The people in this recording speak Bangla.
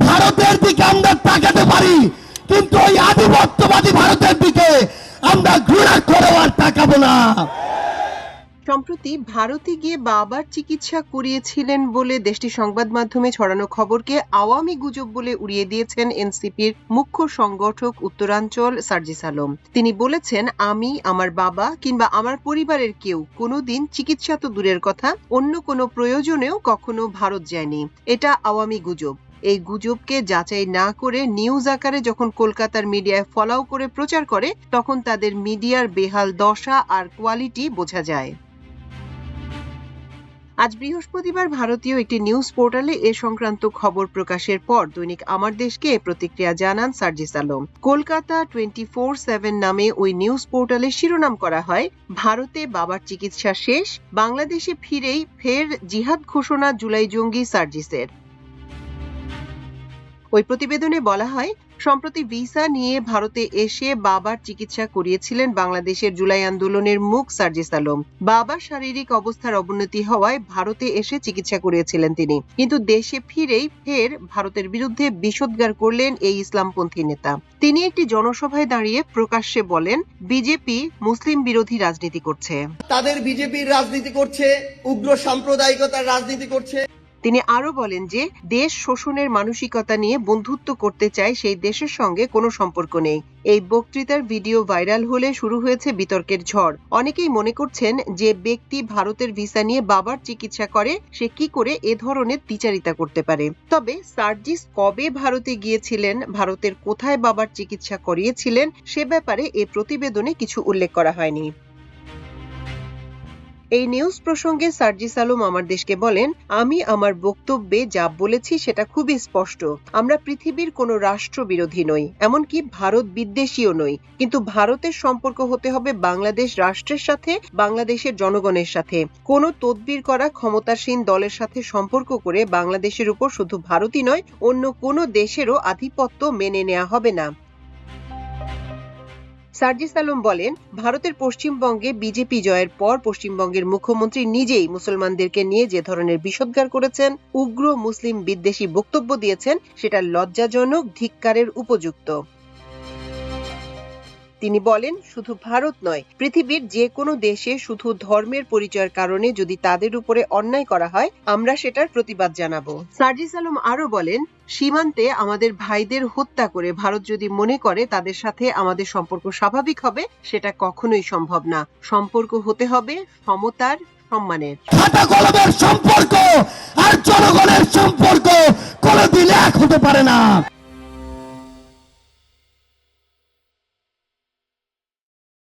ভারতের দিকে আমরা তাকাতে পারি, কিন্তু ওই আধিপত্যবাদী ভারতের দিকে আমরা ঘৃণা করেও আর তাকাবো না। সম্প্রতি ভারতে গিয়ে বাবার চিকিৎসা করিয়েছিলেন বলে দেশটির সংবাদ মাধ্যমে ছড়ানো খবরকে আওয়ামী গুজব বলে উড়িয়ে দিয়েছেন এনসিপির মুখ্য সংগঠক উত্তরাঞ্চল সার্জিস আলম। তিনি বলেছেন, আমি, আমার বাবা কিংবা আমার পরিবারের কেউ কোনোদিন চিকিৎসা তো দূরের কথা, অন্য কোনো প্রয়োজনেও কখনো ভারত যায়নি। এটা আওয়ামী গুজব। এই গুজবকে যাচাই না করে নিউজ আকারে যখন কলকাতার মিডিয়ায় ফলাও করে প্রচার করে, তখন তাদের মিডিয়ার বেহাল দশা আর কোয়ালিটি বোঝা যায়। আজ বৃহস্পতিবার ভারতীয় একটি নিউজ পোর্টালে এ সংক্রান্ত খবর প্রকাশের পর দৈনিক আমার দেশকে প্রতিক্রিয়া জানান সার্জিস আলম। কলকাতা 24/7 নামে ওই নিউজ পোর্টালে শিরোনাম করা হয়, ভারতে বাবার চিকিৎসা শেষ, বাংলাদেশে ফিরেই ফের জিহাদ ঘোষণা জুলাই জঙ্গি সার্জিসের। ওই প্রতিবেদনে বলা হয়, সম্প্রতি ভিসা নিয়ে ভারতে এসে বাবার চিকিৎসা করিয়েছিলেন বাংলাদেশের জুলাই আন্দোলনের মুখ সার্জিস আলম। বাবার শারীরিক অবস্থার অবনতি হওয়ায় ভারতে এসে চিকিৎসা করিয়েছিলেন তিনি, কিন্তু দেশে ফিরেই ফের ভারতের বিরুদ্ধে বিষোদ্গার করলেন এই ইসলামপন্থী নেতা। তিনি একটি জনসভায় দাঁড়িয়ে প্রকাশ্যে বলেন, বিজেপি মুসলিম বিরোধী রাজনীতি করছে, তাদের বিজেপির রাজনীতি করছে, উগ্র সাম্প্রদায়িকতার রাজনীতি করছে। তিনি আরো বলেন যে দেশ শোষণের মানসিকতা নিয়ে বন্ধুত্ব করতে চায় সেই দেশের সঙ্গে কোনো সম্পর্ক নেই। এই বক্তৃতার ভিডিও ভাইরাল হলে শুরু হয়েছে বিতর্কের ঝড়। অনেকেই মনে করছেন, যে ব্যক্তি ভারতের ভিসা নিয়ে বাবার চিকিৎসা করে সে কি করে এ ধরনের দ্বিচারিতা করতে পারে। তবে সার্জিস কবে ভারতে গিয়েছিলেন, ভারতের কোথায় বাবার চিকিৎসা করিয়েছিলেন সে ব্যাপারে এ প্রতিবেদনে কিছু উল্লেখ করা হয়নি। এই নিউজ প্রসঙ্গে সার্জিস আলম আমার দেশকে বলেন, আমি আমার বক্তব্যে যা বলেছি সেটা খুবই স্পষ্ট। আমরা পৃথিবীর কোনো রাষ্ট্র বিরোধী নই, এমনকি ভারত বিদ্বেষীও নই, কিন্তু ভারতের সম্পর্ক হতে হবে বাংলাদেশ রাষ্ট্রের সাথে, বাংলাদেশের জনগণের সাথে। কোনো তদবির করা ক্ষমতাসীন দলের সাথে সম্পর্ক করে বাংলাদেশের উপর শুধু ভারতই নয়, অন্য কোনো দেশেরও আধিপত্য মেনে নেওয়া হবে না। সার্জিস আলম বলেন, ভারতের পশ্চিমবঙ্গে বিজেপি জয়ের পর পশ্চিমবঙ্গের মুখ্যমন্ত্রী নিজেই মুসলমানদেরকে নিয়ে যে ধরনের বিষোদ্গার করেছেন, উগ্র মুসলিম বিদ্বেষী বক্তব্য দিয়েছেন, সেটা লজ্জাজনক, ধিক্কারের উপযুক্ত। তিনি বলেন, শুধু ভারত নয়, পৃথিবীর যে কোনো দেশে শুধু ধর্মের পরিচয়ের কারণে যদি তাদের উপরে অন্যায় করা হয়, আমরা সেটার প্রতিবাদ জানাবো। সার্জিস আলম আরো বলেন, সীমান্তে আমাদের ভাইদের হত্যা করে ভারত যদি মনে করে তাদের সাথে আমাদের সম্পর্ক স্বাভাবিক হবে, সেটা কখনোই সম্ভব না। সম্পর্ক হতে হবে সমতার, সম্মানের। খাতা কলমের সম্পর্ক আর জনগণের সম্পর্ক কোনোদিন এক হতে পারে না।